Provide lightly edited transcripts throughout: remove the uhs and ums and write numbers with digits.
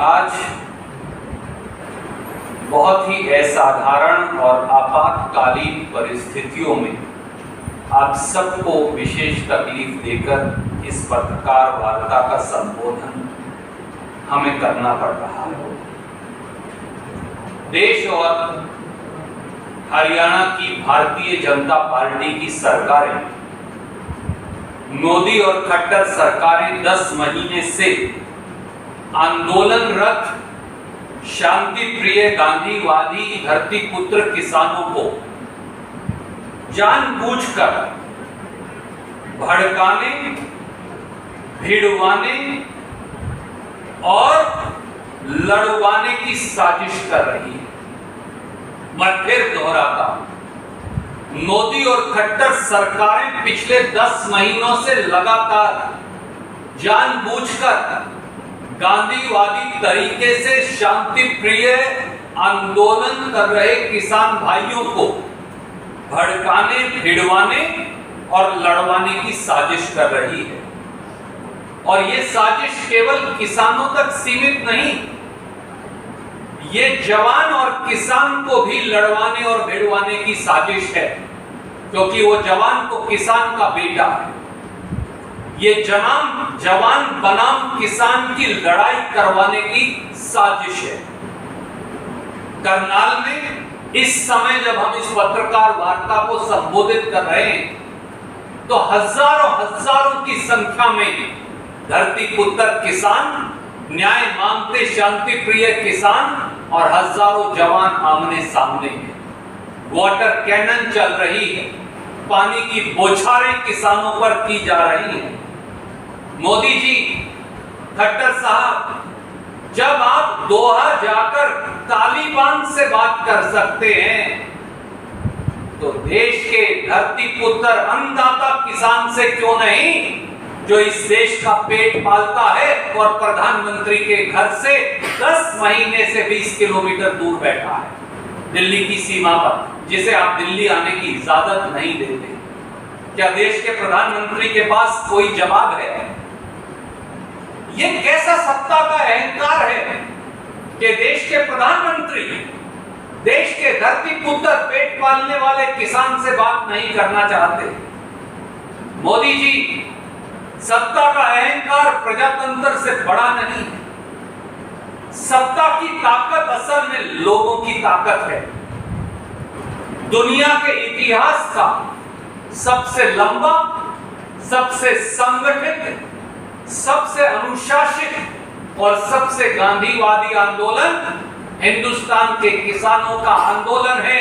आज बहुत ही असाधारण और आपातकालीन परिस्थितियों में आप सबको विशेष तकलीफ देकर इस पत्रकार वार्ता का संबोधन हमें करना पड़ रहा है। देश और हरियाणा की भारतीय जनता पार्टी की सरकारें, मोदी और खट्टर सरकारें 10 महीने से आंदोलनरत शांति प्रिय गांधीवादी धरतीपुत्र किसानों को जानबूझकर भड़काने, भिड़वाने और लड़वाने की साजिश कर रही है। मैं फिर दोहराता हूं, मोदी और खट्टर सरकारें पिछले 10 महीनों से लगातार जानबूझकर गांधीवादी तरीके से शांति प्रिय आंदोलन कर रहे किसान भाइयों को भड़काने, भिड़वाने और लड़वाने की साजिश कर रही है। और ये साजिश केवल किसानों तक सीमित नहीं, ये जवान और किसान को भी लड़वाने और भिड़वाने की साजिश है, क्योंकि वो जवान को किसान का बेटा है। ये जवान बनाम किसान की लड़ाई करवाने की साजिश है। करनाल में इस समय जब हम इस पत्रकार वार्ता को संबोधित कर रहे हैं, तो हजारों की संख्या में धरतीपुत्र किसान, न्याय मांगते शांति प्रिय किसान और हजारों जवान आमने सामने हैं। वाटर कैनन चल रही है, पानी की बौछारें किसानों पर की जा रही हैं। मोदी जी, खट्टर साहब, जब आप दोहा जाकर तालिबान से बात कर सकते हैं, तो देश के धरतीपुत्र अन्नदाता किसान से क्यों नहीं, जो इस देश का पेट पालता है और प्रधानमंत्री के घर से 10 महीने से 20 किलोमीटर दूर बैठा है, दिल्ली की सीमा पर, जिसे आप दिल्ली आने की इजाजत नहीं देते। क्या देश के प्रधानमंत्री के पास कोई जवाब है? ये कैसा सत्ता का अहंकार है कि देश के प्रधानमंत्री देश के धरतीपुत्र पेट पालने वाले किसान से बात नहीं करना चाहते? मोदी जी, सत्ता का अहंकार प्रजातंत्र से बड़ा नहीं है। सत्ता की ताकत असल में लोगों की ताकत है। दुनिया के इतिहास का सबसे लंबा, सबसे संगठित, सबसे अनुशासित और सबसे गांधीवादी आंदोलन हिंदुस्तान के किसानों का आंदोलन है,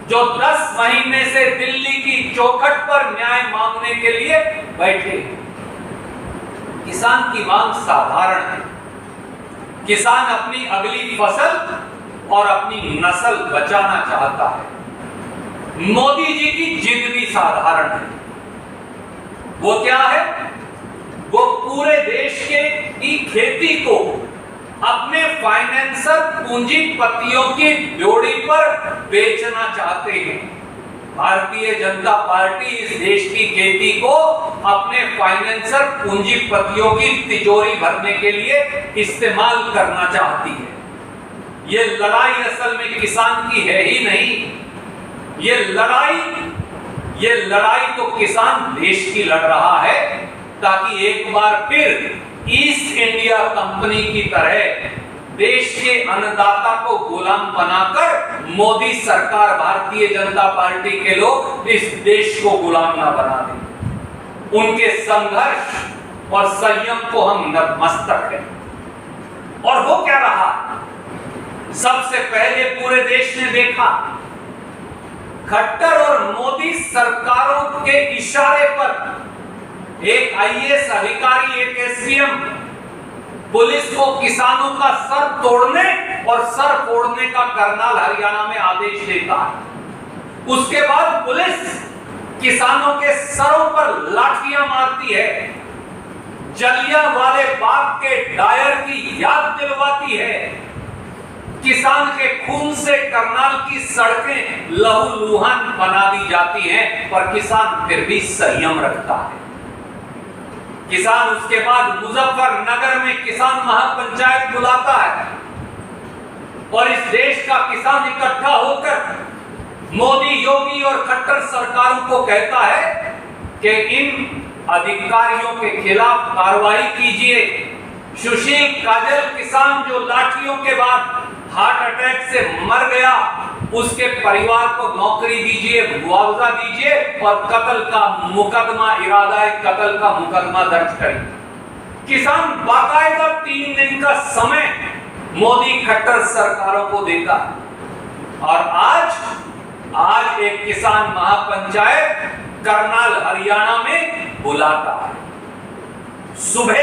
जो 10 महीने से दिल्ली की चौखट पर न्याय मांगने के लिए बैठे। किसान की मांग साधारण है। किसान अपनी अगली फसल और अपनी नस्ल बचाना चाहता है। मोदी जी की जिद भी साधारण है। वो क्या है? वो पूरे देश की खेती को अपने फाइनेंसर पूंजीपतियों की ड्योढ़ी पर बेचना चाहते हैं। भारतीय जनता पार्टी इस देश की खेती को अपने फाइनेंसर पूंजीपतियों की तिजोरी भरने के लिए इस्तेमाल करना चाहती है। ये लड़ाई असल में किसान की है ही नहीं। ये लड़ाई तो किसान देश की लड़ रहा है, ताकि एक बार फिर ईस्ट इंडिया कंपनी की तरह देश के अन्नदाता को गुलाम बनाकर मोदी सरकार, भारतीय जनता पार्टी के लोग इस देश को गुलाम ना बना दें। उनके संघर्ष और संयम को हम नतमस्तक हैं। और वो क्या रहा? सबसे पहले पूरे देश ने देखा, खट्टर और मोदी सरकारों के इशारे पर एक आईएएस अधिकारी, एक एसडीएम पुलिस को किसानों का सर तोड़ने और सर फोड़ने का करनाल हरियाणा में आदेश देता है। उसके बाद पुलिस किसानों के सरों पर लाठियां मारती है, जलियांवाले बाग के डायर की याद दिलवाती है। किसान के खून से करनाल की सड़कें लहूलुहान बना दी जाती हैं, पर किसान फिर भी संयम रखता है। किसान उसके बाद मुजफ्फरनगर में किसान महापंचायत बुलाता है और इस देश का किसान इकट्ठा होकर मोदी, योगी और खट्टर सरकारों को कहता है कि इन अधिकारियों के खिलाफ कार्रवाई कीजिए। सुशील काजल किसान जो लाठियों के बाद हार्ट अटैक से मर गया, उसके परिवार को नौकरी दीजिए, मुआवजा दीजिए और कत्ल का मुकदमा, इरादा कत्ल का मुकदमा दर्ज करें। किसान बाकायदा 3 दिन का समय मोदी खट्टर सरकारों को देता और आज एक किसान महापंचायत करनाल हरियाणा में बुलाता है। सुबह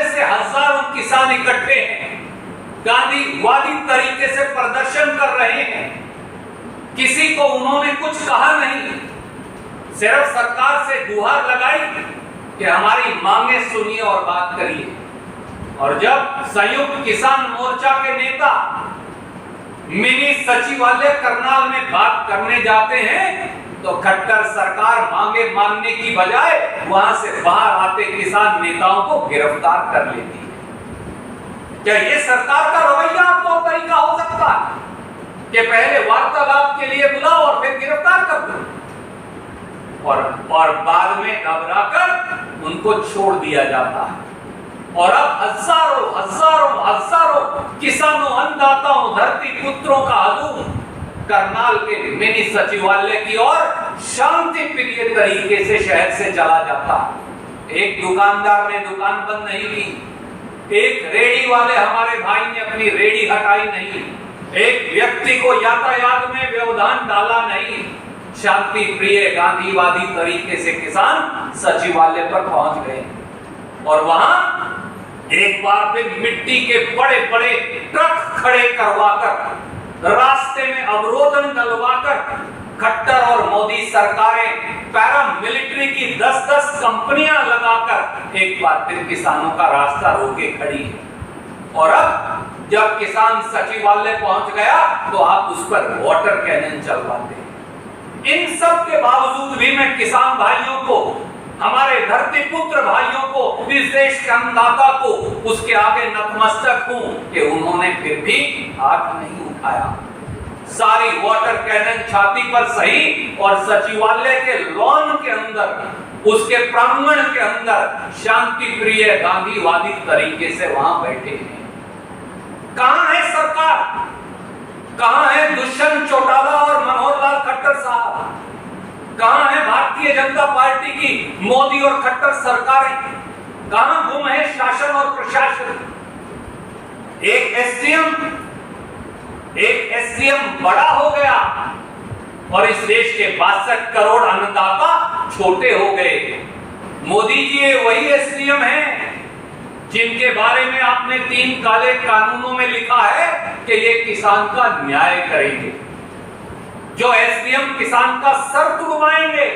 से हजारों किसान इकट्ठे हैं, गांधीवादी तरीके से प्रदर्शन कर रहे हैं। किसी को उन्होंने कुछ कहा नहीं, सिर्फ सरकार से गुहार लगाई कि हमारी मांगे सुनिए और बात करिए। और जब संयुक्त किसान मोर्चा के नेता मिनी सचिवालय करनाल में बात करने जाते हैं तो खट्टर सरकार मांगे मांगने की बजाय वहां से बाहर आते किसान नेताओं को गिरफ्तार कर लेती है। क्या ये सरकार का रवैया आपको तरीका हो सकता है कि पहले वार्तालाप के लिए बुलाओ और फिर गिरफ्तार कर दो और बाद में घबराकर उनको छोड़ दिया जाता है? और अब हजारों किसानों, अन्नदाताओं, धरती पुत्रों का हजूम करनाल के मिनी सचिवालय की ओर शांति प्रिय तरीके से शहर से चला जाता। एक दुकानदार ने दुकान बंद नहीं की, एक रेडी वाले हमारे भाई ने अपनी रेडी हटाई नहीं, एक व्यक्ति को यातायात में व्यवधान डाला नहीं। शांति प्रिय गांधीवादी तरीके से किसान सचिवालय पर पहुंच गए और वहां एक बार फिर मिट्टी के बड़े बड़े ट्रक खड़े करवाकर, रास्ते में अवरोधन डलवाकर खट्टर और मोदी सरकारें पैरामिलिट्री की 10-10 कंपनियां लगाकर एक बार फिर किसानों का रास्ता रोके खड़ी है। और अब जब किसान सचिवालय पहुंच गया तो आप उस पर वाटर कैनन चलवाते हैं। इन सब के बावजूद भी मैं किसान भाइयों को, हमारे धरती पुत्र भाइयों को, इस देश के अन्नदाता को उसके आगे नतमस्तक हूं कि उन्होंने फिर भी हाथ नहीं उठाया। सारी वाटर कैनन छाती पर सही और सचिवालय के लॉन के अंदर, उसके प्रांगण के अंदर शांति प्रिय गांधीवादी तरीके से वहां बैठे हैं। कहां है सरकार? कहां है दुष्यंत चौटाला और मनोहर लाल खट्टर साहब? कहां है भारतीय जनता पार्टी की मोदी और खट्टर सरकारें? कहां गुम है शासन और प्रशासन? एक एसडीएम बड़ा हो गया और इस देश के 62 करोड़ अन्नदाता छोटे हो गए। मोदी जी वही एसडीएम हैं जिनके बारे में आपने 3 काले कानूनों में लिखा है कि ये किसान का न्याय करेंगे। जो एसडीएम किसान का सर तुड़वाएंगे,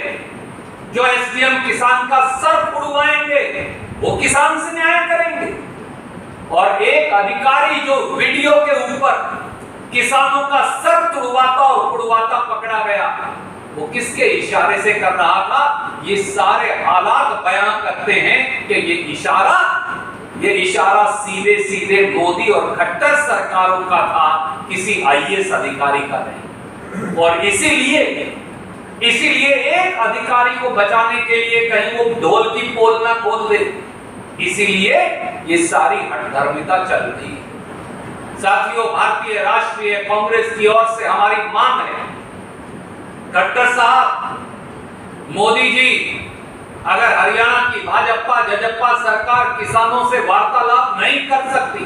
जो एसडीएम किसान का सर तुड़वाएंगे, वो किसान से न्याय करेंगे। और एक अधिकारी जो वीडियो के ऊपर किसानों का सर तुड़वाता और उड़वाता पकड़ा गया, वो किसके इशारे से कर रहा था? ये सारे हालात बयां करते हैं कि ये इशारा सीधे सीधे मोदी और खट्टर सरकारों का था, किसी आईएएस अधिकारी का नहीं। और इसीलिए एक अधिकारी को बचाने के लिए कहीं वो ढोल की पोल ना खोल दे, इसीलिए ये सारी हठधर्मिता चल रही है। साथियों, भारतीय राष्ट्रीय कांग्रेस की ओर से हमारी मांग है, खट्टर साहब, मोदी जी, अगर हरियाणा की भाजपा जजपा सरकार किसानों से वार्तालाप नहीं कर सकती,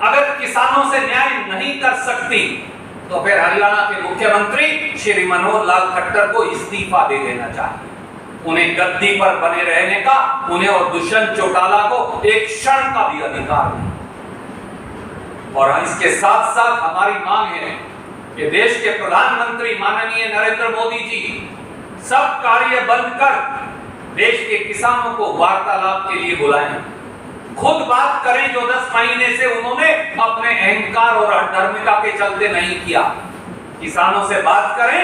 अगर किसानों से न्याय नहीं कर सकती, तो फिर हरियाणा के मुख्यमंत्री श्री मनोहर लाल खट्टर को इस्तीफा दे देना चाहिए। उन्हें गद्दी पर बने रहने का, उन्हें और दुष्यंत चौटाला को एक क्षण का भी अधिकार नहीं। और इसके साथ साथ हमारी मांग है कि देश के प्रधानमंत्री माननीय नरेंद्र मोदी जी सब कार्य बंद कर देश के किसानों को वार्तालाप के लिए बुलाएं, खुद बात करें जो 10 महीने से उन्होंने अपने अहंकार और अधर्मिता के चलते नहीं किया। किसानों से बात करें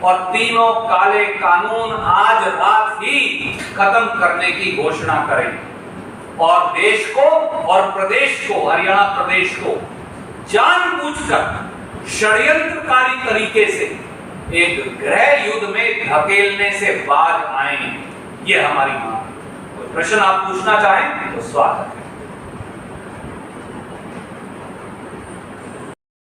और तीनों काले कानून आज रात ही खत्म करने की घोषणा करें और देश को और प्रदेश को, हरियाणा प्रदेश को जानबूझकर षड्यंत्रकारी तरीके से एक गृह युद्ध में धकेलने से बाज आए। ये हमारी मांग। कोई प्रश्न आप पूछना चाहें तो स्वागत है।